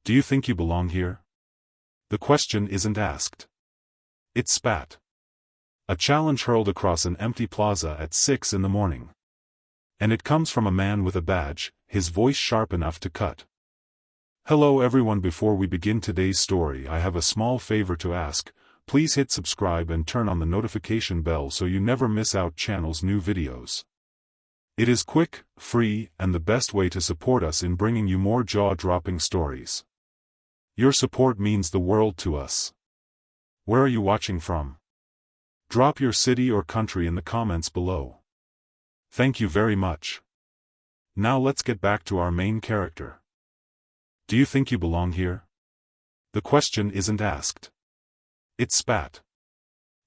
Do you think you belong here? The question isn't asked. It's spat. A challenge hurled across an empty plaza at 6 in the morning. And it comes from a man with a badge, his voice sharp enough to cut. Hello everyone, before we begin today's story I have a small favor to ask. Please hit subscribe and turn on the notification bell so you never miss out channel's new videos. It is quick, free, and the best way to support us in bringing you more jaw-dropping stories. Your support means the world to us. Where are you watching from? Drop your city or country in the comments below. Thank you very much. Now let's get back to our main character. Do you think you belong here? The question isn't asked. It's spat.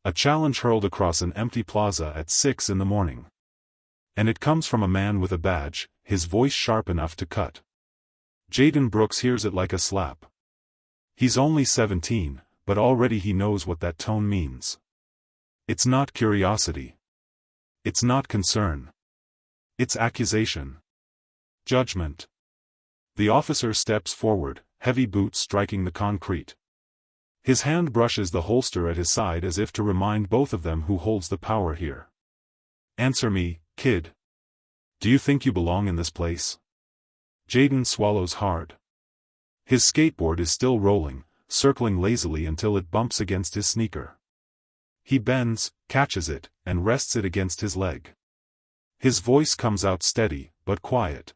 A challenge hurled across an empty plaza at 6 in the morning. And it comes from a man with a badge, his voice sharp enough to cut. Jayden Brooks hears it like a slap. He's only 17, but already he knows what that tone means. It's not curiosity. It's not concern. It's accusation. Judgment. The officer steps forward, heavy boots striking the concrete. His hand brushes the holster at his side as if to remind both of them who holds the power here. Answer me, kid. Do you think you belong in this place? Jayden swallows hard. His skateboard is still rolling, circling lazily until it bumps against his sneaker. He bends, catches it, and rests it against his leg. His voice comes out steady, but quiet.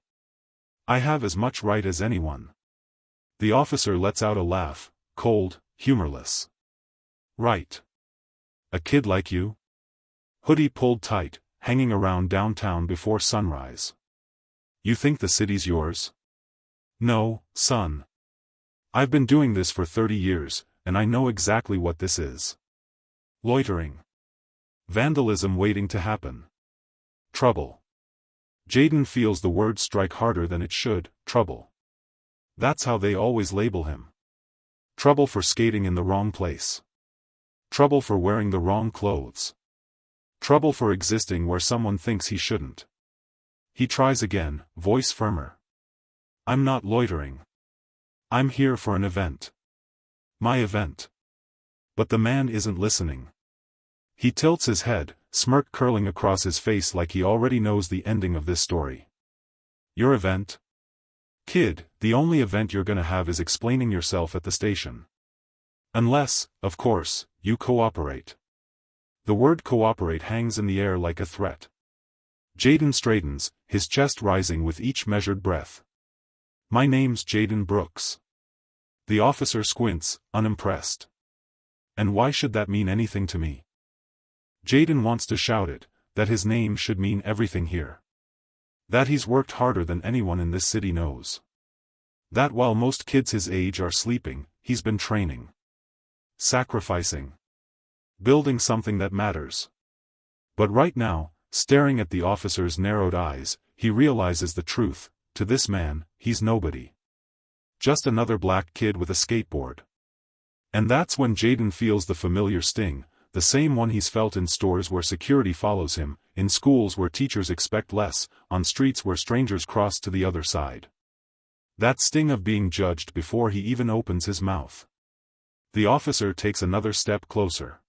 I have as much right as anyone. The officer lets out a laugh, cold, humorless. Right. A kid like you? Hoodie pulled tight, hanging around downtown before sunrise. You think the city's yours? No, son. I've been doing this for 30 years, and I know exactly what this is. Loitering. Vandalism waiting to happen. Trouble. Jayden feels the word strike harder than it should, trouble. That's how they always label him. Trouble for skating in the wrong place. Trouble for wearing the wrong clothes. Trouble for existing where someone thinks he shouldn't. He tries again, voice firmer. I'm not loitering. I'm here for an event. My event. But the man isn't listening. He tilts his head, smirk curling across his face like he already knows the ending of this story. Your event? Kid, the only event you're gonna have is explaining yourself at the station. Unless, of course, you cooperate. The word cooperate hangs in the air like a threat. Jayden straightens, his chest rising with each measured breath. My name's Jayden Brooks. The officer squints, unimpressed. And why should that mean anything to me? Jayden wants to shout it, that his name should mean everything here. That he's worked harder than anyone in this city knows. That while most kids his age are sleeping, he's been training. Sacrificing. Building something that matters. But right now, staring at the officer's narrowed eyes, he realizes the truth. To this man, he's nobody. Just another black kid with a skateboard. And that's when Jayden feels the familiar sting, the same one he's felt in stores where security follows him, in schools where teachers expect less, on streets where strangers cross to the other side. That sting of being judged before he even opens his mouth. The officer takes another step closer.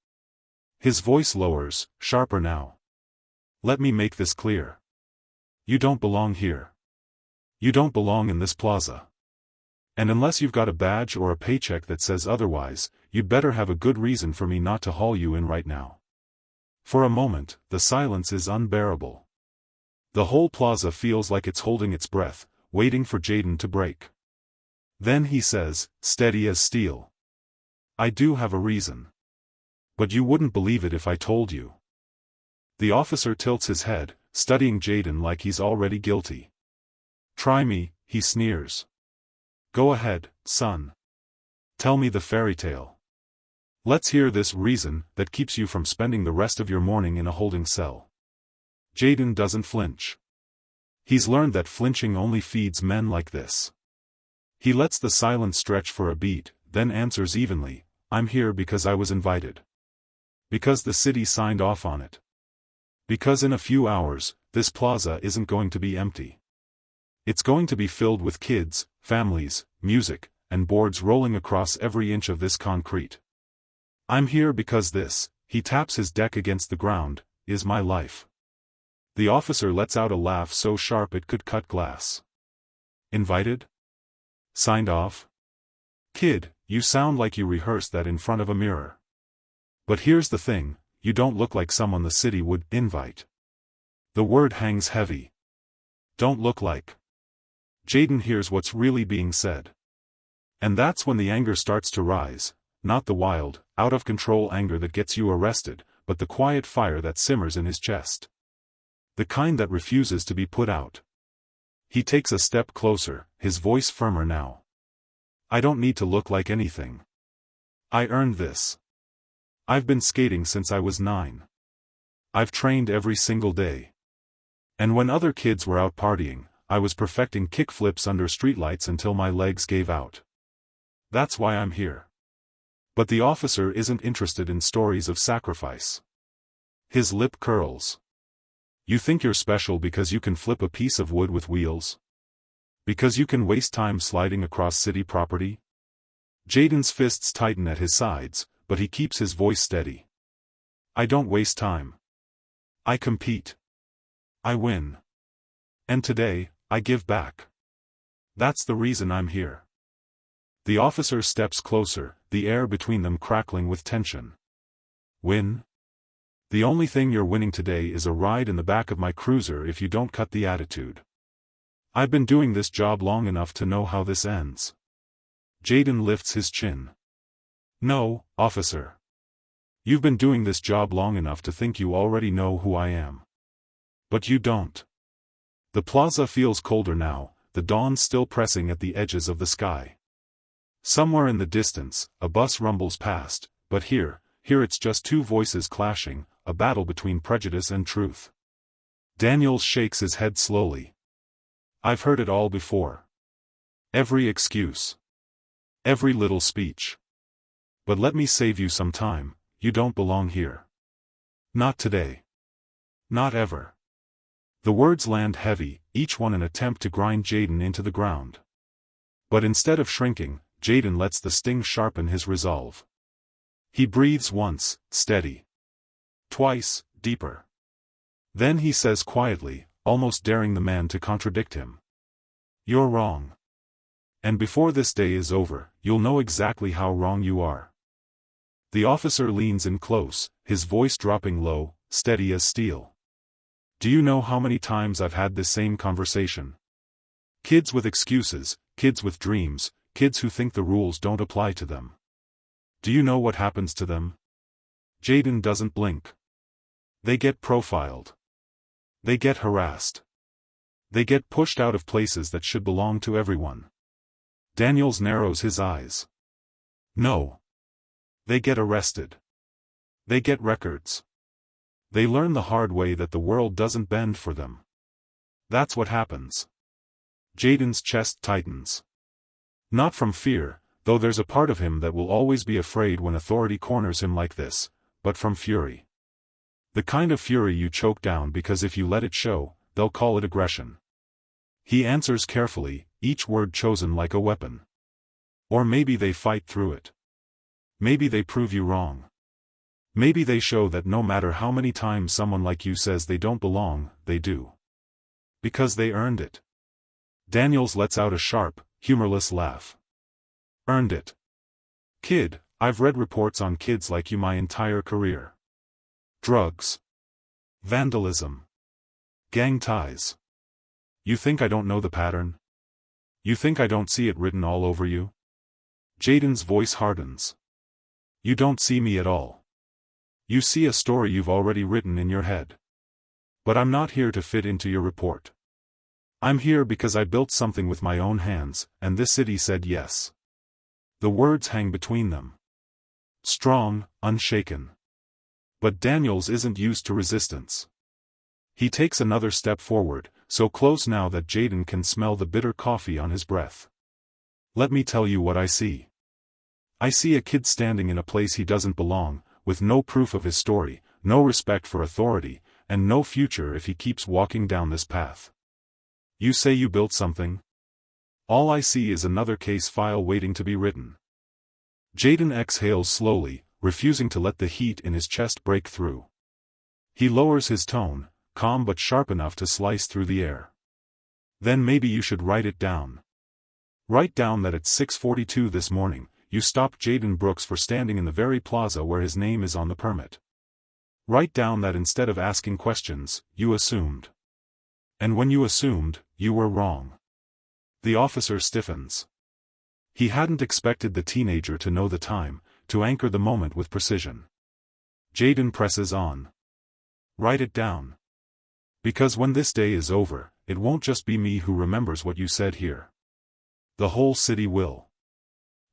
His voice lowers, sharper now. Let me make this clear. You don't belong here. You don't belong in this plaza. And unless you've got a badge or a paycheck that says otherwise, you'd better have a good reason for me not to haul you in right now. For a moment, the silence is unbearable. The whole plaza feels like it's holding its breath, waiting for Jayden to break. Then he says, steady as steel. I do have a reason. But you wouldn't believe it if I told you. The officer tilts his head, studying Jayden like he's already guilty. Try me, he sneers. Go ahead, son. Tell me the fairy tale. Let's hear this reason that keeps you from spending the rest of your morning in a holding cell. Jayden doesn't flinch. He's learned that flinching only feeds men like this. He lets the silence stretch for a beat, then answers evenly, I'm here because I was invited. Because the city signed off on it. Because in a few hours, this plaza isn't going to be empty. It's going to be filled with kids, families, music, and boards rolling across every inch of this concrete. I'm here because this, he taps his deck against the ground, is my life. The officer lets out a laugh so sharp it could cut glass. Invited? Signed off? Kid, you sound like you rehearsed that in front of a mirror. But here's the thing, you don't look like someone the city would invite. The word hangs heavy. Don't look like. Jayden hears what's really being said. And that's when the anger starts to rise, not the wild, out-of-control anger that gets you arrested, but the quiet fire that simmers in his chest. The kind that refuses to be put out. He takes a step closer, his voice firmer now. I don't need to look like anything. I earned this. I've been skating since I was 9. I've trained every single day. And when other kids were out partying, I was perfecting kickflips under streetlights until my legs gave out. That's why I'm here. But the officer isn't interested in stories of sacrifice. His lip curls. You think you're special because you can flip a piece of wood with wheels? Because you can waste time sliding across city property? Jayden's fists tighten at his sides, but he keeps his voice steady. I don't waste time. I compete. I win. And today, I give back. That's the reason I'm here. The officer steps closer, the air between them crackling with tension. Win? The only thing you're winning today is a ride in the back of my cruiser if you don't cut the attitude. I've been doing this job long enough to know how this ends. Jayden lifts his chin. No, officer. You've been doing this job long enough to think you already know who I am. But you don't. The plaza feels colder now, the dawn still pressing at the edges of the sky. Somewhere in the distance, a bus rumbles past, but here it's just two voices clashing, a battle between prejudice and truth. Daniels shakes his head slowly. I've heard it all before. Every excuse. Every little speech. But let me save you some time, you don't belong here. Not today. Not ever. The words land heavy, each one an attempt to grind Jayden into the ground. But instead of shrinking, Jayden lets the sting sharpen his resolve. He breathes once, steady. Twice, deeper. Then he says quietly, almost daring the man to contradict him. You're wrong. And before this day is over, you'll know exactly how wrong you are. The officer leans in close, his voice dropping low, steady as steel. Do you know how many times I've had this same conversation? Kids with excuses, kids with dreams, kids who think the rules don't apply to them. Do you know what happens to them? Jayden doesn't blink. They get profiled. They get harassed. They get pushed out of places that should belong to everyone. Daniels narrows his eyes. No. They get arrested. They get records. They learn the hard way that the world doesn't bend for them. That's what happens. Jayden's chest tightens. Not from fear, though there's a part of him that will always be afraid when authority corners him like this, but from fury. The kind of fury you choke down because if you let it show, they'll call it aggression. He answers carefully, each word chosen like a weapon. Or maybe they fight through it. Maybe they prove you wrong. Maybe they show that no matter how many times someone like you says they don't belong, they do. Because they earned it. Daniels lets out a sharp, humorless laugh. Earned it. Kid, I've read reports on kids like you my entire career. Drugs. Vandalism. Gang ties. You think I don't know the pattern? You think I don't see it written all over you? Jayden's voice hardens. You don't see me at all. You see a story you've already written in your head. But I'm not here to fit into your report. I'm here because I built something with my own hands, and this city said yes. The words hang between them. Strong, unshaken. But Daniels isn't used to resistance. He takes another step forward, so close now that Jayden can smell the bitter coffee on his breath. Let me tell you what I see. I see a kid standing in a place he doesn't belong, with no proof of his story, no respect for authority, and no future if he keeps walking down this path. You say you built something? All I see is another case file waiting to be written. Jayden exhales slowly, refusing to let the heat in his chest break through. He lowers his tone, calm but sharp enough to slice through the air. Then maybe you should write it down. Write down that at 6:42 this morning, you stopped Jayden Brooks for standing in the very plaza where his name is on the permit. Write down that instead of asking questions, you assumed. And when you assumed, you were wrong. The officer stiffens. He hadn't expected the teenager to know the time, to anchor the moment with precision. Jayden presses on. Write it down. Because when this day is over, it won't just be me who remembers what you said here. The whole city will.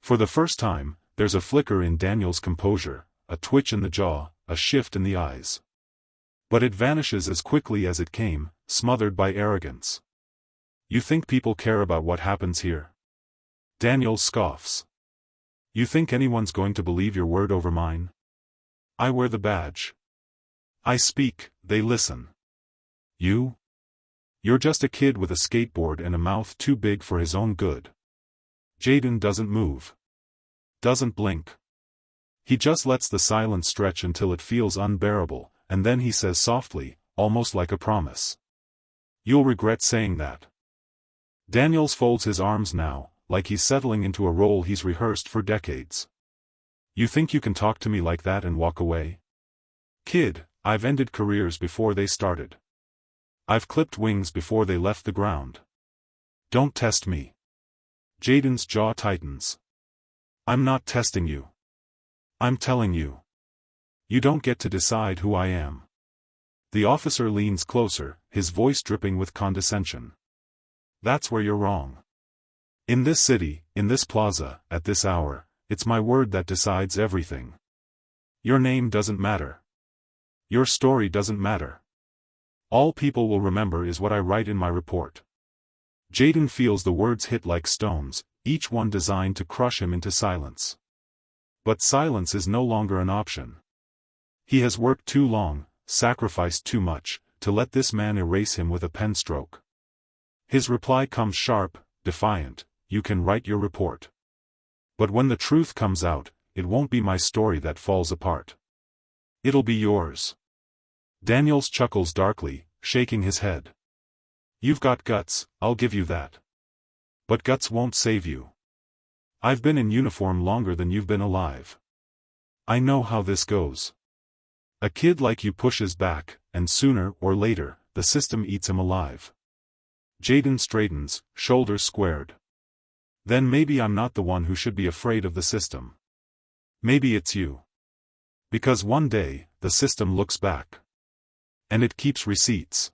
For the first time, there's a flicker in Daniel's composure, a twitch in the jaw, a shift in the eyes. But it vanishes as quickly as it came, smothered by arrogance. You think people care about what happens here? Daniel scoffs. You think anyone's going to believe your word over mine? I wear the badge. I speak, they listen. You? You're just a kid with a skateboard and a mouth too big for his own good. Jayden doesn't move. Doesn't blink. He just lets the silence stretch until it feels unbearable, and then he says softly, almost like a promise. You'll regret saying that. Daniels folds his arms now, like he's settling into a role he's rehearsed for decades. You think you can talk to me like that and walk away? Kid, I've ended careers before they started. I've clipped wings before they left the ground. Don't test me. Jayden's jaw tightens. I'm not testing you. I'm telling you. You don't get to decide who I am. The officer leans closer, his voice dripping with condescension. That's where you're wrong. In this city, in this plaza, at this hour, it's my word that decides everything. Your name doesn't matter. Your story doesn't matter. All people will remember is what I write in my report. Jayden feels the words hit like stones, each one designed to crush him into silence. But silence is no longer an option. He has worked too long, sacrificed too much, to let this man erase him with a pen stroke. His reply comes sharp, defiant, you can write your report. But when the truth comes out, it won't be my story that falls apart. It'll be yours. Daniels chuckles darkly, shaking his head. You've got guts, I'll give you that. But guts won't save you. I've been in uniform longer than you've been alive. I know how this goes. A kid like you pushes back, and sooner or later, the system eats him alive. Jayden straightens, shoulders squared. Then maybe I'm not the one who should be afraid of the system. Maybe it's you. Because one day, the system looks back. And it keeps receipts.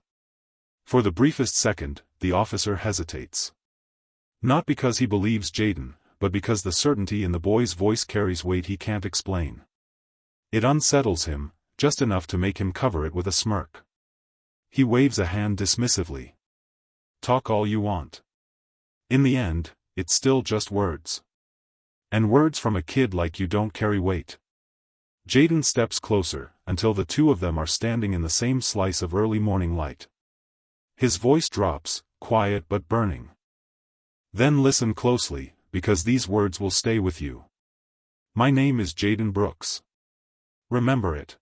For the briefest second, the officer hesitates. Not because he believes Jayden, but because the certainty in the boy's voice carries weight he can't explain. It unsettles him, just enough to make him cover it with a smirk. He waves a hand dismissively. Talk all you want. In the end, it's still just words. And words from a kid like you don't carry weight. Jayden steps closer, until the two of them are standing in the same slice of early morning light. His voice drops, quiet but burning. Then listen closely, because these words will stay with you. My name is Jayden Brooks. Remember it.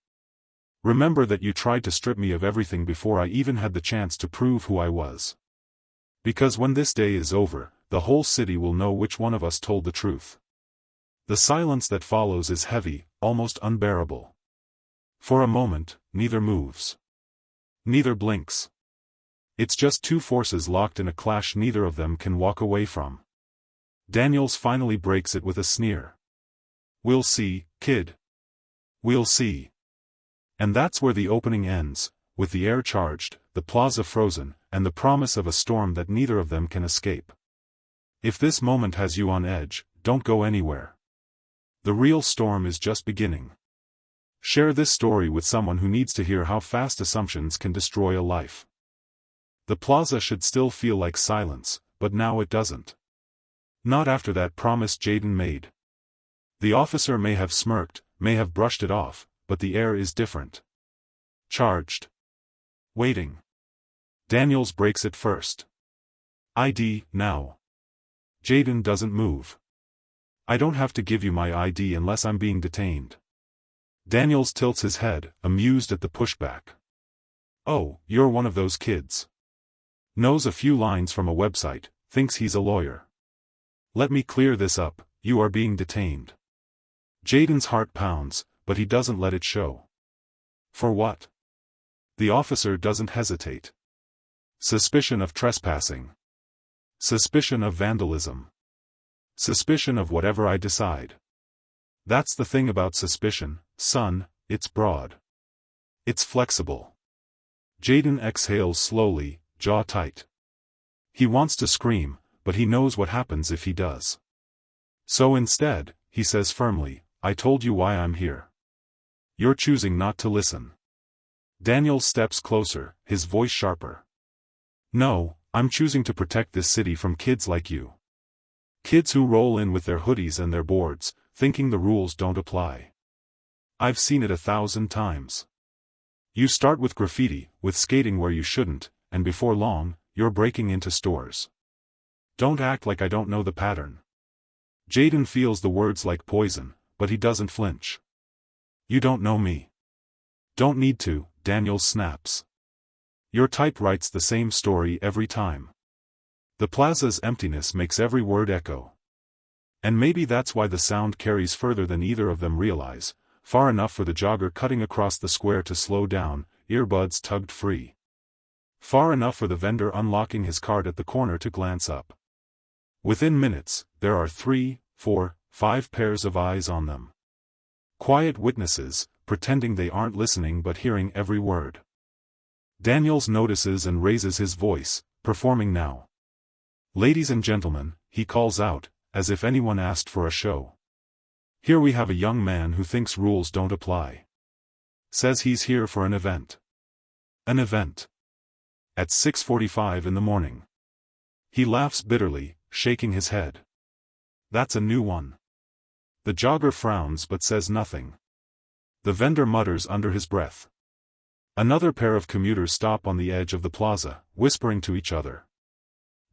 Remember that you tried to strip me of everything before I even had the chance to prove who I was. Because when this day is over, the whole city will know which one of us told the truth. The silence that follows is heavy, almost unbearable. For a moment, neither moves. Neither blinks. It's just two forces locked in a clash neither of them can walk away from. Daniels finally breaks it with a sneer. We'll see, kid. We'll see. And that's where the opening ends, with the air charged, the plaza frozen, and the promise of a storm that neither of them can escape. If this moment has you on edge, don't go anywhere. The real storm is just beginning. Share this story with someone who needs to hear how fast assumptions can destroy a life. The plaza should still feel like silence, but now it doesn't. Not after that promise Jayden made. The officer may have smirked, may have brushed it off, but the air is different. Charged. Waiting. Daniels breaks it first. ID, now. Jayden doesn't move. I don't have to give you my ID unless I'm being detained. Daniels tilts his head, amused at the pushback. Oh, you're one of those kids. Knows a few lines from a website, thinks he's a lawyer. Let me clear this up, you are being detained. Jayden's heart pounds, but he doesn't let it show. For what? The officer doesn't hesitate. Suspicion of trespassing. Suspicion of vandalism. Suspicion of whatever I decide. That's the thing about suspicion, son, it's broad. It's flexible. Jayden exhales slowly, jaw tight. He wants to scream, but he knows what happens if he does. So instead, he says firmly, I told you why I'm here. You're choosing not to listen. Daniel steps closer, his voice sharper. No, I'm choosing to protect this city from kids like you. Kids who roll in with their hoodies and their boards, thinking the rules don't apply. I've seen it 1,000 times. You start with graffiti, with skating where you shouldn't, and before long, you're breaking into stores. Don't act like I don't know the pattern. Jayden feels the words like poison, but he doesn't flinch. You don't know me. Don't need to, Daniel snaps. Your type writes the same story every time. The plaza's emptiness makes every word echo. And maybe that's why the sound carries further than either of them realize, far enough for the jogger cutting across the square to slow down, earbuds tugged free. Far enough for the vendor unlocking his cart at the corner to glance up. Within minutes, there are 3, 4, 5 pairs of eyes on them. Quiet witnesses, pretending they aren't listening but hearing every word. Daniels notices and raises his voice, performing now. Ladies and gentlemen, he calls out, as if anyone asked for a show. Here we have a young man who thinks rules don't apply. Says he's here for an event. An event. At 6:45 in the morning. He laughs bitterly, shaking his head. That's a new one. The jogger frowns but says nothing. The vendor mutters under his breath. Another pair of commuters stop on the edge of the plaza, whispering to each other.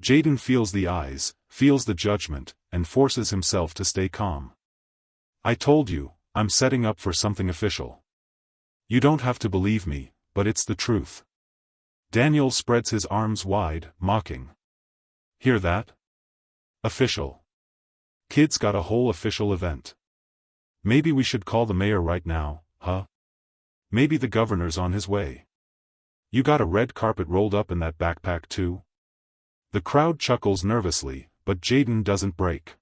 Jayden feels the eyes, feels the judgment, and forces himself to stay calm. I told you, I'm setting up for something official. You don't have to believe me, but it's the truth. Daniel spreads his arms wide, mocking. Hear that? Official. Kid's got a whole official event. Maybe we should call the mayor right now, huh? Maybe the governor's on his way. You got a red carpet rolled up in that backpack too? The crowd chuckles nervously, but Jayden doesn't break.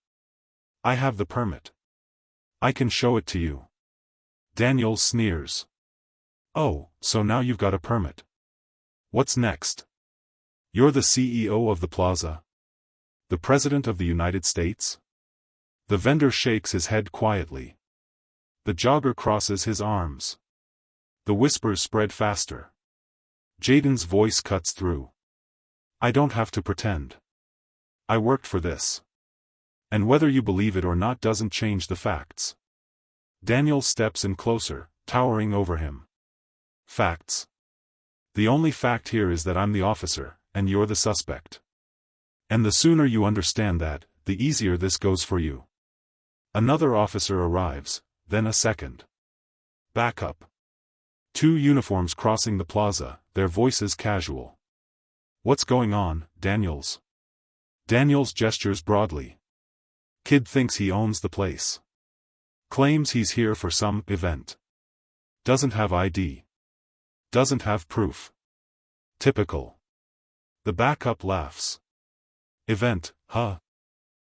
I have the permit. I can show it to you. Daniel sneers. Oh, so now you've got a permit. What's next? You're the CEO of the plaza? The President of the United States? The vendor shakes his head quietly. The jogger crosses his arms. The whispers spread faster. Jayden's voice cuts through. I don't have to pretend. I worked for this. And whether you believe it or not doesn't change the facts. Daniel steps in closer, towering over him. Facts. The only fact here is that I'm the officer, and you're the suspect. And the sooner you understand that, the easier this goes for you. Another officer arrives, then a second. Back up. 2 uniforms crossing the plaza, their voices casual. What's going on, Daniels? Daniels gestures broadly. Kid thinks he owns the place. Claims he's here for some event. Doesn't have ID. Doesn't have proof. Typical. The backup laughs. Event, huh?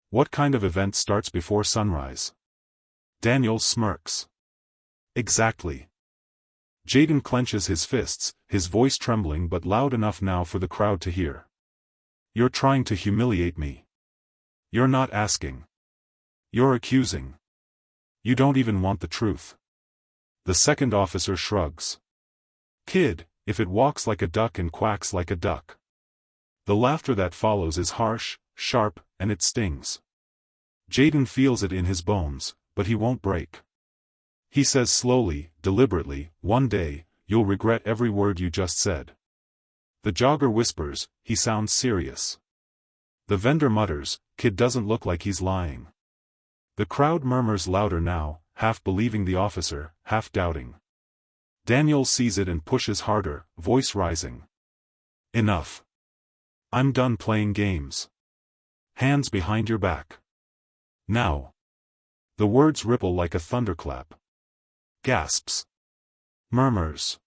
What kind of event starts before sunrise? Daniel smirks. Exactly. Jayden clenches his fists, his voice trembling but loud enough now for the crowd to hear. You're trying to humiliate me. You're not asking. You're accusing. You don't even want the truth. The second officer shrugs. Kid, if it walks like a duck and quacks like a duck. The laughter that follows is harsh, sharp, and it stings. Jayden feels it in his bones, but he won't break. He says slowly, deliberately, one day, you'll regret every word you just said. The jogger whispers, he sounds serious. The vendor mutters, kid doesn't look like he's lying. The crowd murmurs louder now, half believing the officer, half doubting. Daniel sees it and pushes harder, voice rising. Enough. I'm done playing games. Hands behind your back. Now. The words ripple like a thunderclap. Gasps. Murmurs.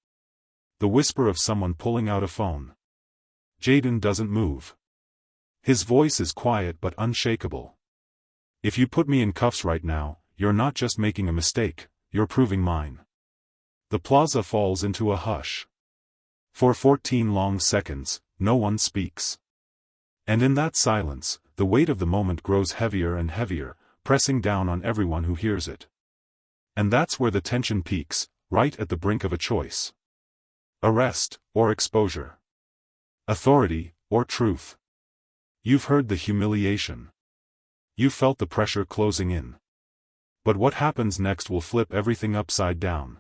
The whisper of someone pulling out a phone. Jayden doesn't move. His voice is quiet but unshakable. If you put me in cuffs right now, you're not just making a mistake, you're proving mine. The plaza falls into a hush. For 14 long seconds, no one speaks. And in that silence, the weight of the moment grows heavier and heavier, pressing down on everyone who hears it. And that's where the tension peaks, right at the brink of a choice. Arrest, or exposure. Authority, or truth. You've heard the humiliation. You felt the pressure closing in. But what happens next will flip everything upside down.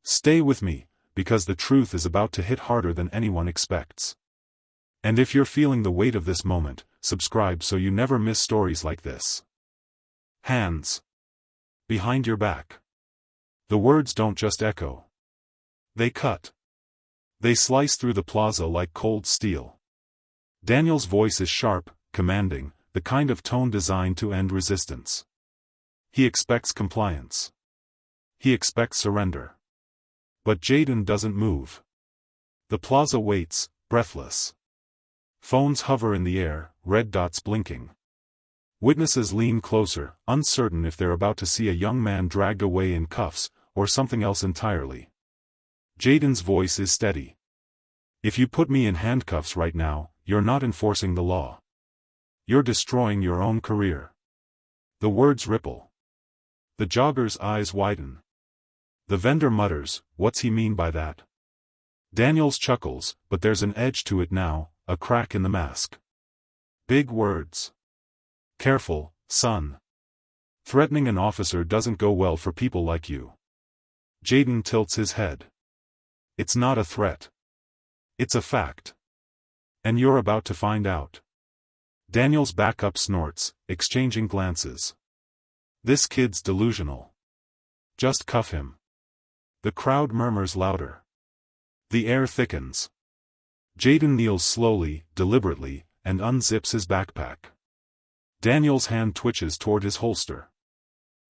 Stay with me, because the truth is about to hit harder than anyone expects. And if you're feeling the weight of this moment, subscribe so you never miss stories like this. Hands. Behind your back. The words don't just echo. They cut. They slice through the plaza like cold steel. Daniel's voice is sharp, commanding, the kind of tone designed to end resistance. He expects compliance. He expects surrender. But Jayden doesn't move. The plaza waits, breathless. Phones hover in the air, red dots blinking. Witnesses lean closer, uncertain if they're about to see a young man dragged away in cuffs, or something else entirely. Jayden's voice is steady. If you put me in handcuffs right now, you're not enforcing the law. You're destroying your own career. The words ripple. The jogger's eyes widen. The vendor mutters, "What's he mean by that?" Daniels chuckles, but there's an edge to it now, a crack in the mask. Big words. Careful, son. Threatening an officer doesn't go well for people like you. Jayden tilts his head. It's not a threat. It's a fact. And you're about to find out. Daniel's backup snorts, exchanging glances. This kid's delusional. Just cuff him. The crowd murmurs louder. The air thickens. Jayden kneels slowly, deliberately, and unzips his backpack. Daniel's hand twitches toward his holster.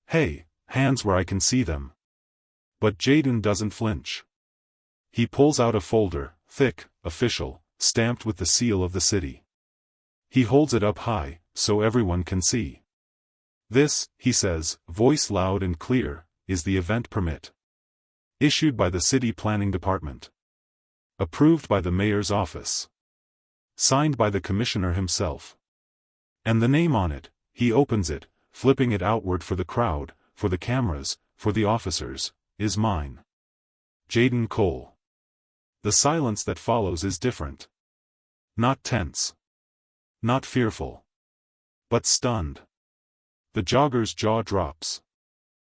Hey, hands where I can see them. But Jayden doesn't flinch. He pulls out a folder, thick, official, stamped with the seal of the city. He holds it up high, so everyone can see. This, he says, voice loud and clear, is the event permit. Issued by the city planning department. Approved by the mayor's office. Signed by the commissioner himself. And the name on it, he opens it, flipping it outward for the crowd, for the cameras, for the officers, is mine. Jayden Cole. The silence that follows is different. Not tense. Not fearful. But stunned. The jogger's jaw drops.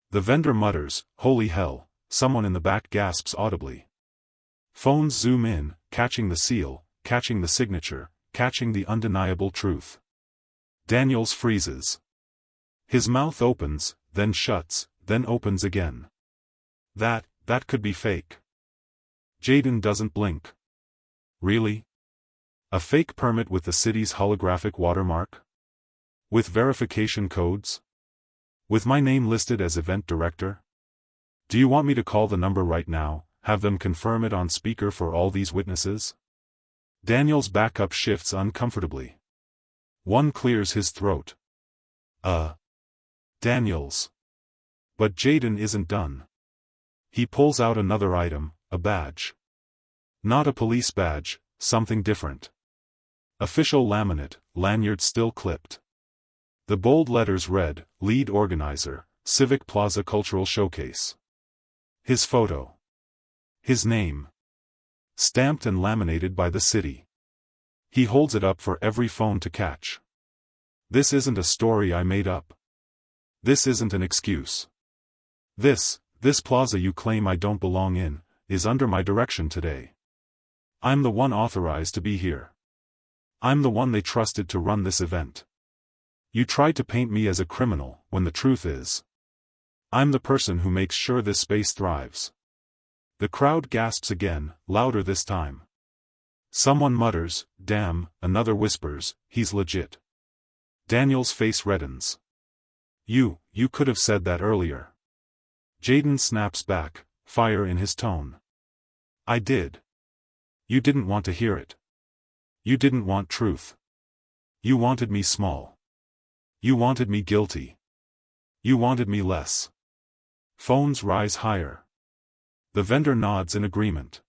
The vendor mutters, "Holy hell," someone in the back gasps audibly. Phones zoom in, catching the seal, catching the signature, catching the undeniable truth. Daniels freezes. His mouth opens, then shuts, then opens again. That could be fake. Jayden doesn't blink. Really? A fake permit with the city's holographic watermark? With verification codes? With my name listed as event director? Do you want me to call the number right now, have them confirm it on speaker for all these witnesses? Daniel's backup shifts uncomfortably. One clears his throat. Daniels. But Jayden isn't done. He pulls out another item, a badge. Not a police badge, something different. Official laminate, lanyard still clipped. The bold letters read, "Lead Organizer, Civic Plaza Cultural Showcase." His photo. His name. Stamped and laminated by the city. He holds it up for every phone to catch. This isn't a story I made up. This isn't an excuse. This plaza you claim I don't belong in, is under my direction today. I'm the one authorized to be here. I'm the one they trusted to run this event. You tried to paint me as a criminal, when the truth is, I'm the person who makes sure this space thrives. The crowd gasps again, louder this time. Someone mutters, "Damn," another whispers, "He's legit." Daniel's face reddens. You could have said that earlier." Jayden snaps back, fire in his tone. "I did. You didn't want to hear it. You didn't want truth. You wanted me small. You wanted me guilty. You wanted me less." Phones rise higher. The vendor nods in agreement.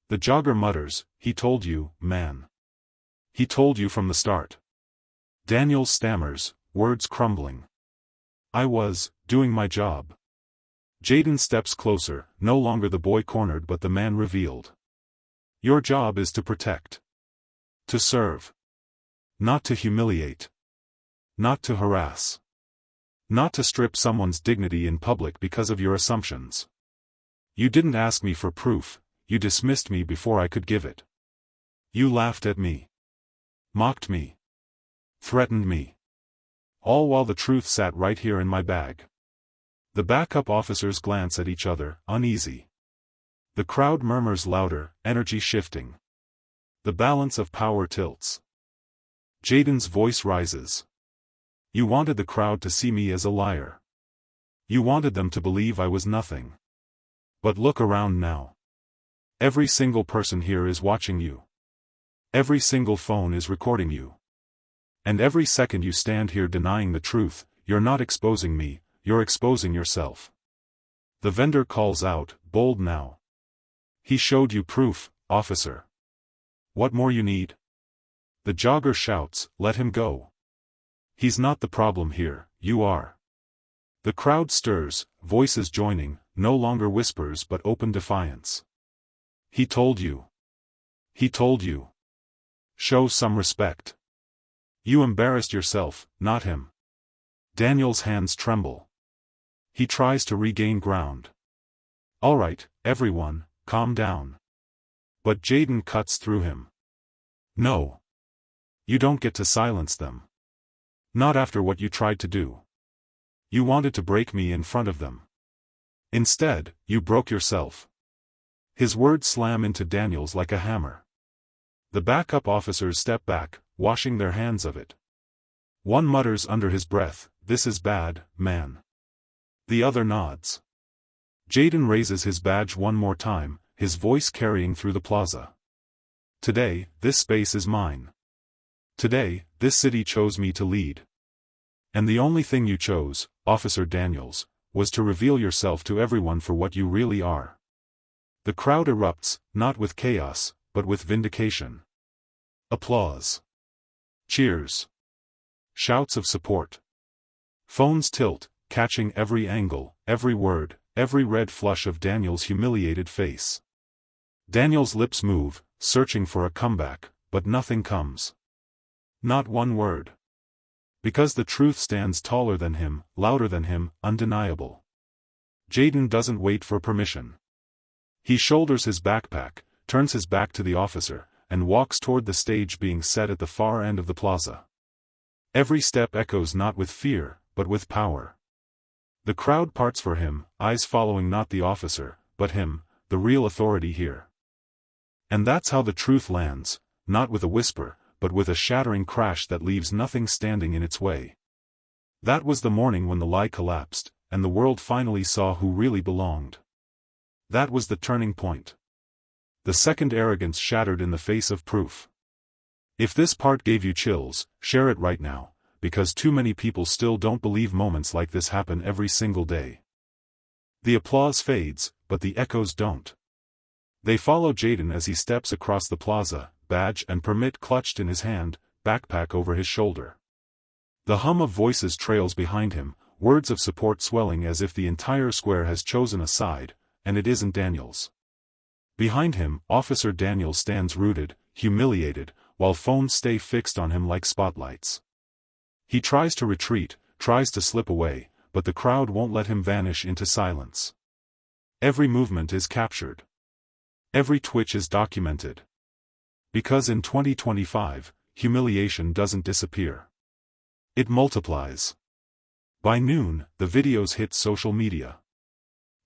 The jogger mutters, "He told you, man. He told you from the start." Daniel stammers, words crumbling. "I was doing my job." Jayden steps closer, no longer the boy cornered but the man revealed. "Your job is to protect. To serve. Not to humiliate. Not to harass. Not to strip someone's dignity in public because of your assumptions. You didn't ask me for proof, you dismissed me before I could give it. You laughed at me. Mocked me. Threatened me. All while the truth sat right here in my bag." The backup officers glance at each other, uneasy. The crowd murmurs louder, energy shifting. The balance of power tilts. Jayden's voice rises. "You wanted the crowd to see me as a liar. You wanted them to believe I was nothing. But look around now. Every single person here is watching you. Every single phone is recording you. And every second you stand here denying the truth, you're not exposing me, you're exposing yourself." The vendor calls out, bold now. "He showed you proof, officer. What more you need?" The jogger shouts, "Let him go. He's not the problem here, you are." The crowd stirs, voices joining, no longer whispers but open defiance. "He told you. He told you. Show some respect. You embarrassed yourself, not him." Daniel's hands tremble. He tries to regain ground. "All right, everyone, calm down." But Jayden cuts through him. "No. You don't get to silence them. Not after what you tried to do. You wanted to break me in front of them. Instead, you broke yourself." His words slam into Daniel's like a hammer. The backup officers step back, washing their hands of it. One mutters under his breath, "This is bad, man." The other nods. Jayden raises his badge one more time, his voice carrying through the plaza. "Today, this space is mine. Today, this city chose me to lead. And the only thing you chose, Officer Daniels, was to reveal yourself to everyone for what you really are." The crowd erupts, not with chaos, but with vindication. Applause. Cheers. Shouts of support. Phones tilt, catching every angle, every word, every red flush of Daniel's humiliated face. Daniel's lips move, searching for a comeback, but nothing comes. Not one word. Because the truth stands taller than him, louder than him, undeniable. Jayden doesn't wait for permission. He shoulders his backpack, turns his back to the officer, and walks toward the stage being set at the far end of the plaza. Every step echoes not with fear, but with power. The crowd parts for him, eyes following not the officer, but him, the real authority here. And that's how the truth lands, not with a whisper, but with a shattering crash that leaves nothing standing in its way. That was the morning when the lie collapsed, and the world finally saw who really belonged. That was the turning point. The second arrogance shattered in the face of proof. If this part gave you chills, share it right now, because too many people still don't believe moments like this happen every single day. The applause fades, but the echoes don't. They follow Jayden as he steps across the plaza, badge and permit clutched in his hand, backpack over his shoulder. The hum of voices trails behind him, words of support swelling as if the entire square has chosen a side, and it isn't Daniel's. Behind him, Officer Daniels stands rooted, humiliated, while phones stay fixed on him like spotlights. He tries to retreat, tries to slip away, but the crowd won't let him vanish into silence. Every movement is captured. Every twitch is documented. Because in 2025, humiliation doesn't disappear. It multiplies. By noon, the videos hit social media.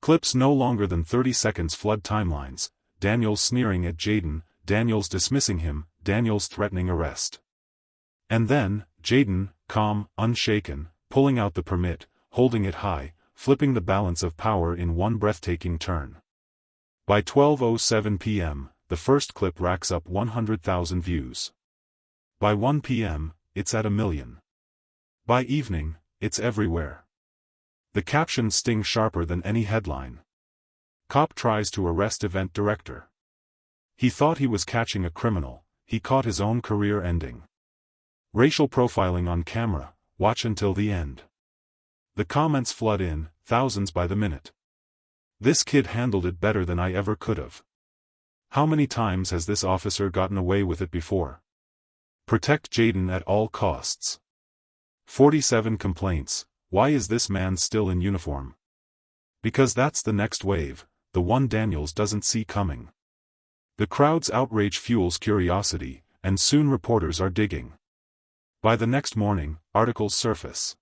Clips no longer than 30 seconds flood timelines, Daniels sneering at Jayden, Daniels dismissing him, Daniels threatening arrest. And then, Jayden, calm, unshaken, pulling out the permit, holding it high, flipping the balance of power in one breathtaking turn. By 12:07 p.m., the first clip racks up 100,000 views. By 1 p.m., it's at 1 million. By evening, it's everywhere. The captions sting sharper than any headline. Cop tries to arrest event director. He thought he was catching a criminal, he caught his own career ending. Racial profiling on camera, watch until the end. The comments flood in, thousands by the minute. This kid handled it better than I ever could've. How many times has this officer gotten away with it before? Protect Jayden at all costs. 47 complaints. Why is this man still in uniform? Because that's the next wave, the one Daniels doesn't see coming. The crowd's outrage fuels curiosity, and soon reporters are digging. By the next morning, articles surface.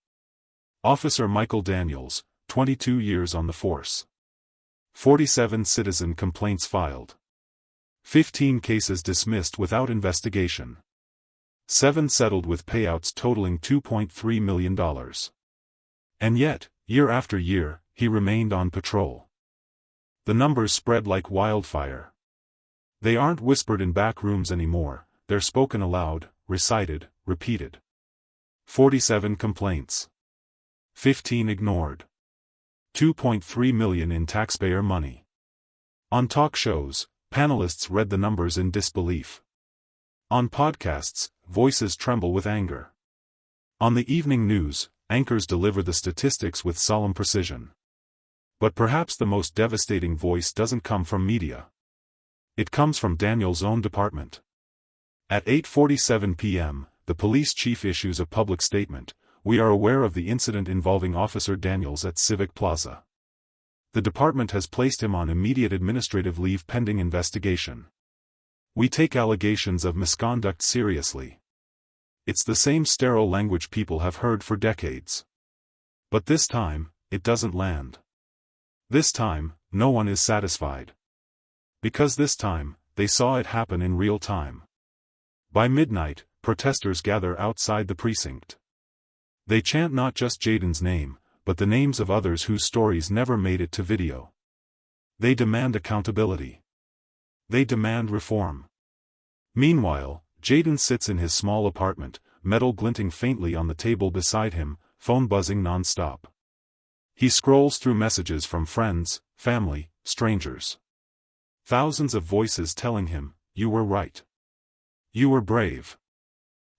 Officer Michael Daniels, 22 years on the force. 47 citizen complaints filed. 15 cases dismissed without investigation. 7 settled with payouts totaling $2.3 million. And yet, year after year, he remained on patrol. The numbers spread like wildfire. They aren't whispered in back rooms anymore, they're spoken aloud, recited, repeated. 47 complaints. 15 ignored. $2.3 million in taxpayer money. On talk shows, panelists read the numbers in disbelief. On podcasts, voices tremble with anger. On the evening news, anchors deliver the statistics with solemn precision. But perhaps the most devastating voice doesn't come from media. It comes from Daniels' own department. At 8:47 p.m., the police chief issues a public statement. We are aware of the incident involving Officer Daniels at Civic Plaza. The department has placed him on immediate administrative leave pending investigation. We take allegations of misconduct seriously. It's the same sterile language people have heard for decades. But this time, it doesn't land. This time, no one is satisfied. Because this time, they saw it happen in real time. By midnight, protesters gather outside the precinct. They chant not just Jayden's name, but the names of others whose stories never made it to video. They demand accountability. They demand reform. Meanwhile, Jayden sits in his small apartment, metal glinting faintly on the table beside him, phone buzzing non-stop. He scrolls through messages from friends, family, strangers. Thousands of voices telling him, you were right. You were brave.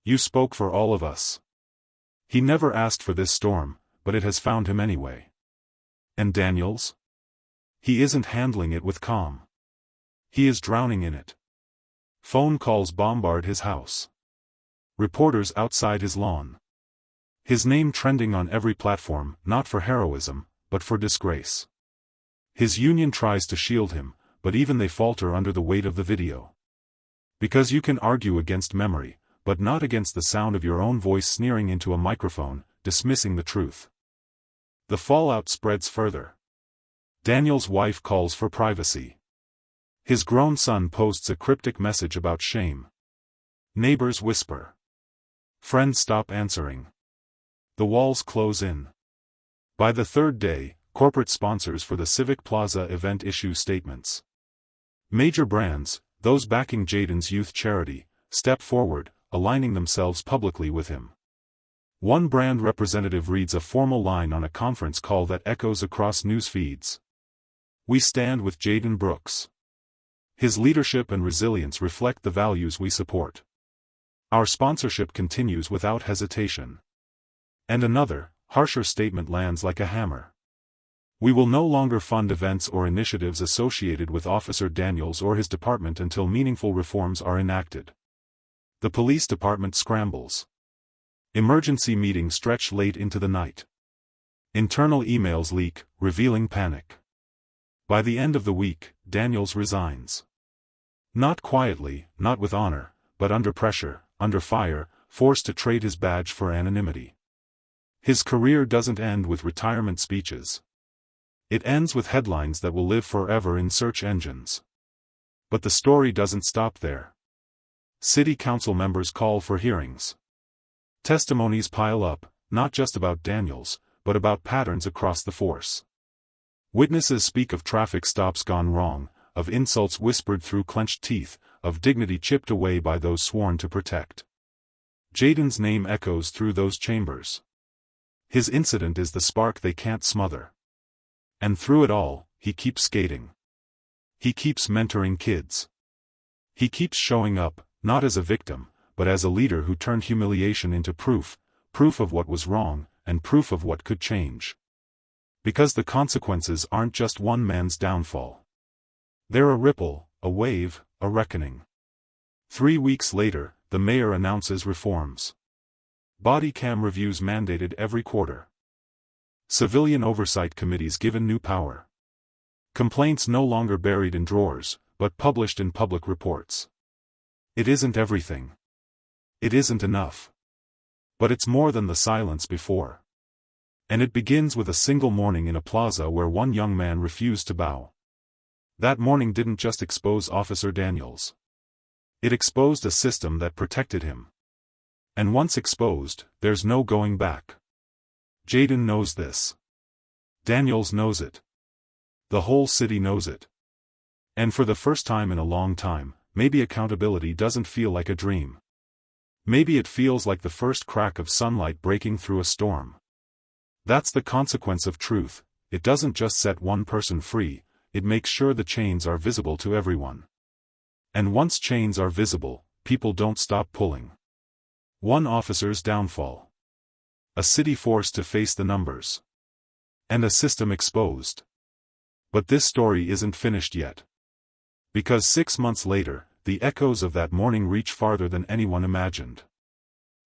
You spoke for all of us. He never asked for this storm, but it has found him anyway. And Daniels? He isn't handling it with calm. He is drowning in it. Phone calls bombard his house. Reporters outside his lawn. His name trending on every platform, not for heroism, but for disgrace. His union tries to shield him, but even they falter under the weight of the video. Because you can argue against memory, but not against the sound of your own voice sneering into a microphone, dismissing the truth. The fallout spreads further. Daniel's wife calls for privacy. His grown son posts a cryptic message about shame. Neighbors whisper. Friends stop answering. The walls close in. By the third day, corporate sponsors for the Civic Plaza event issue statements. Major brands, those backing Jayden's youth charity, step forward, aligning themselves publicly with him. One brand representative reads a formal line on a conference call that echoes across news feeds. We stand with Jayden Brooks. His leadership and resilience reflect the values we support. Our sponsorship continues without hesitation. And another, harsher statement lands like a hammer. We will no longer fund events or initiatives associated with Officer Daniels or his department until meaningful reforms are enacted. The police department scrambles. Emergency meetings stretch late into the night. Internal emails leak, revealing panic. By the end of the week, Daniels resigns. Not quietly, not with honor, but under pressure, under fire, forced to trade his badge for anonymity. His career doesn't end with retirement speeches. It ends with headlines that will live forever in search engines. But the story doesn't stop there. City council members call for hearings. Testimonies pile up, not just about Daniels, but about patterns across the force. Witnesses speak of traffic stops gone wrong, of insults whispered through clenched teeth, of dignity chipped away by those sworn to protect. Jayden's name echoes through those chambers. His incident is the spark they can't smother. And through it all, he keeps skating. He keeps mentoring kids. He keeps showing up, not as a victim, but as a leader who turned humiliation into proof of what was wrong, and proof of what could change. Because the consequences aren't just one man's downfall. They're a ripple, a wave, a reckoning. 3 weeks later, the mayor announces reforms. Body cam reviews mandated every quarter. Civilian oversight committees given new power. Complaints no longer buried in drawers, but published in public reports. It isn't everything. It isn't enough. But it's more than the silence before. And it begins with a single morning in a plaza where one young man refused to bow. That morning didn't just expose Officer Daniels. It exposed a system that protected him. And once exposed, there's no going back. Jayden knows this. Daniels knows it. The whole city knows it. And for the first time in a long time, maybe accountability doesn't feel like a dream. Maybe it feels like the first crack of sunlight breaking through a storm. That's the consequence of truth. It doesn't just set one person free, it makes sure the chains are visible to everyone. And once chains are visible, people don't stop pulling. One officer's downfall. A city forced to face the numbers. And a system exposed. But this story isn't finished yet. Because 6 months later, the echoes of that morning reach farther than anyone imagined.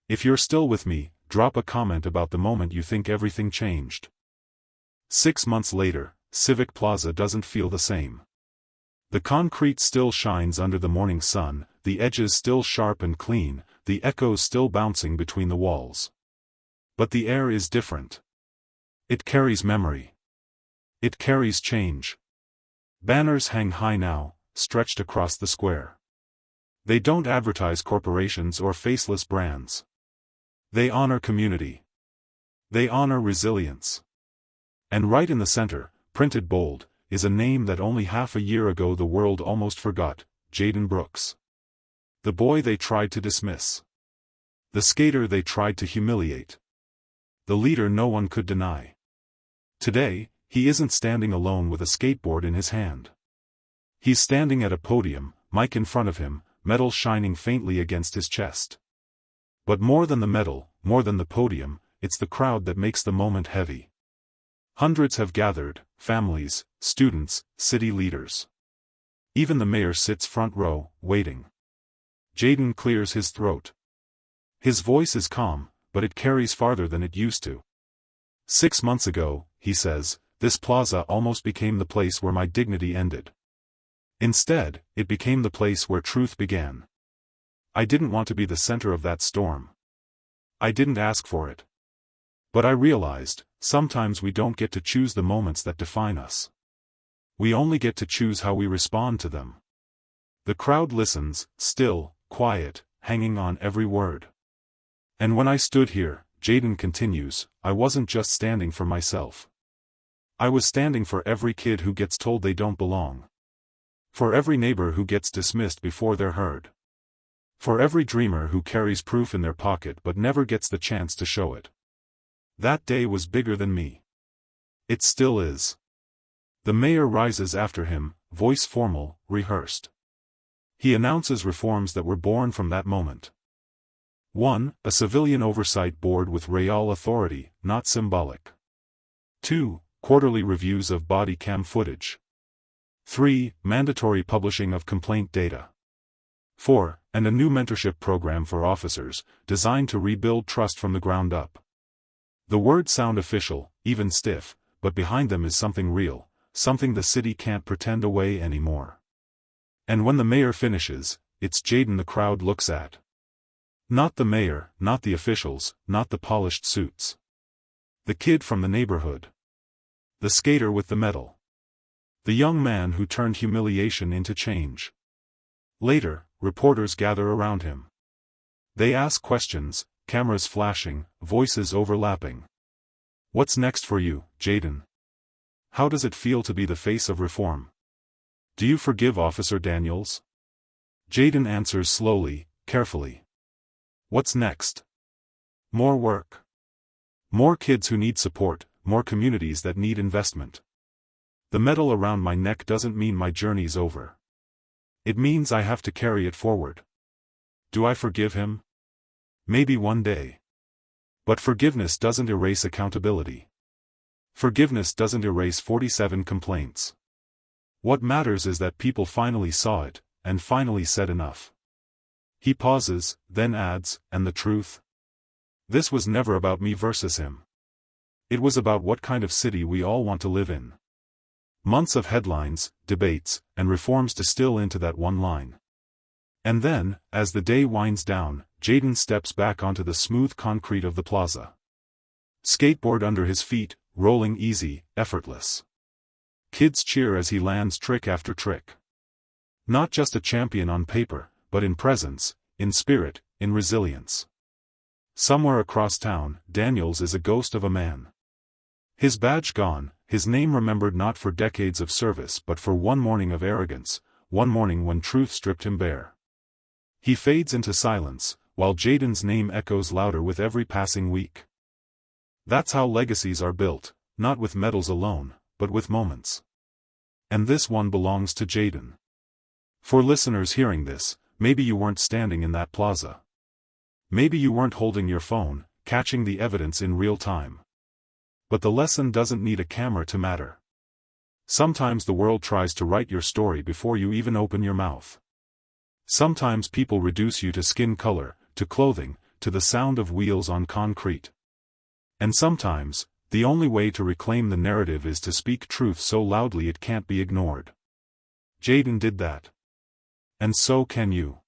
If you're still with me, drop a comment about the moment you think everything changed. 6 months later, Civic Plaza doesn't feel the same. The concrete still shines under the morning sun, the edges still sharp and clean, the echoes still bouncing between the walls. But the air is different. It carries memory. It carries change. Banners hang high now, stretched across the square. They don't advertise corporations or faceless brands. They honor community. They honor resilience. And right in the center, printed bold, is a name that only half a year ago the world almost forgot, Jayden Brooks. The boy they tried to dismiss. The skater they tried to humiliate. The leader no one could deny. Today, he isn't standing alone with a skateboard in his hand. He's standing at a podium, mic in front of him, metal shining faintly against his chest. But more than the metal, more than the podium, it's the crowd that makes the moment heavy. Hundreds have gathered, families, students, city leaders. Even the mayor sits front row, waiting. Jayden clears his throat. His voice is calm, but it carries farther than it used to. 6 months ago, he says, this plaza almost became the place where my dignity ended. Instead, it became the place where truth began. I didn't want to be the center of that storm. I didn't ask for it. But I realized, sometimes we don't get to choose the moments that define us. We only get to choose how we respond to them. The crowd listens, still, quiet, hanging on every word. And when I stood here, Jayden continues, I wasn't just standing for myself. I was standing for every kid who gets told they don't belong. For every neighbor who gets dismissed before they're heard. For every dreamer who carries proof in their pocket but never gets the chance to show it. That day was bigger than me. It still is. The mayor rises after him, voice formal, rehearsed. He announces reforms that were born from that moment. 1. A civilian oversight board with real authority, not symbolic. 2. Quarterly reviews of body cam footage. 3. Mandatory publishing of complaint data. 4. And a new mentorship program for officers, designed to rebuild trust from the ground up. The words sound official, even stiff, but behind them is something real, something the city can't pretend away anymore. And when the mayor finishes, it's Jayden the crowd looks at. Not the mayor, not the officials, not the polished suits. The kid from the neighborhood. The skater with the medal. The young man who turned humiliation into change. Later, reporters gather around him. They ask questions, cameras flashing, voices overlapping. What's next for you, Jayden? How does it feel to be the face of reform? Do you forgive Officer Daniels? Jayden answers slowly, carefully. What's next? More work. More kids who need support, more communities that need investment. The medal around my neck doesn't mean my journey's over. It means I have to carry it forward. Do I forgive him? Maybe one day. But forgiveness doesn't erase accountability. Forgiveness doesn't erase 47 complaints. What matters is that people finally saw it, and finally said enough. He pauses, then adds, and the truth? This was never about me versus him. It was about what kind of city we all want to live in. Months of headlines, debates, and reforms distill into that one line. And then, as the day winds down, Jayden steps back onto the smooth concrete of the plaza. Skateboard under his feet, rolling easy, effortless. Kids cheer as he lands trick after trick. Not just a champion on paper, but in presence, in spirit, in resilience. Somewhere across town, Daniels is a ghost of a man. His badge gone, his name remembered not for decades of service but for one morning of arrogance, one morning when truth stripped him bare. He fades into silence, while Jayden's name echoes louder with every passing week. That's how legacies are built, not with medals alone, but with moments. And this one belongs to Jayden. For listeners hearing this, maybe you weren't standing in that plaza. Maybe you weren't holding your phone, catching the evidence in real time. But the lesson doesn't need a camera to matter. Sometimes the world tries to write your story before you even open your mouth. Sometimes people reduce you to skin color, to clothing, to the sound of wheels on concrete. And sometimes, the only way to reclaim the narrative is to speak truth so loudly it can't be ignored. Jayden did that. And so can you.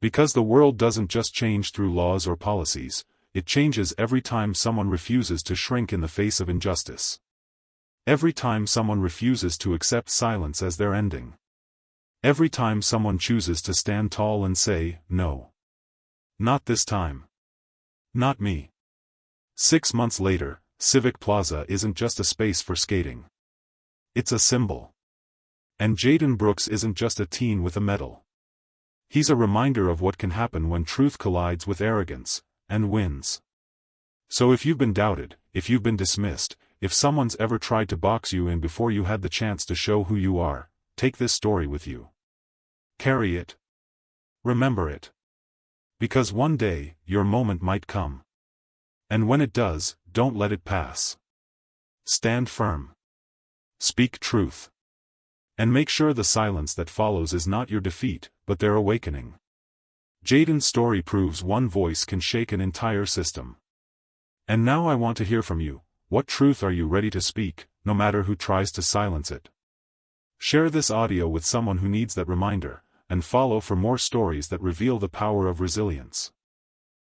Because the world doesn't just change through laws or policies, it changes every time someone refuses to shrink in the face of injustice. Every time someone refuses to accept silence as their ending. Every time someone chooses to stand tall and say, no. Not this time. Not me. 6 months later, Civic Plaza isn't just a space for skating. It's a symbol. And Jayden Brooks isn't just a teen with a medal. He's a reminder of what can happen when truth collides with arrogance, and wins. So if you've been doubted, if you've been dismissed, if someone's ever tried to box you in before you had the chance to show who you are, take this story with you. Carry it. Remember it. Because one day, your moment might come. And when it does, don't let it pass. Stand firm. Speak truth. And make sure the silence that follows is not your defeat, but their awakening. Jayden's story proves one voice can shake an entire system. And now I want to hear from you. What truth are you ready to speak, no matter who tries to silence it? Share this audio with someone who needs that reminder, and follow for more stories that reveal the power of resilience.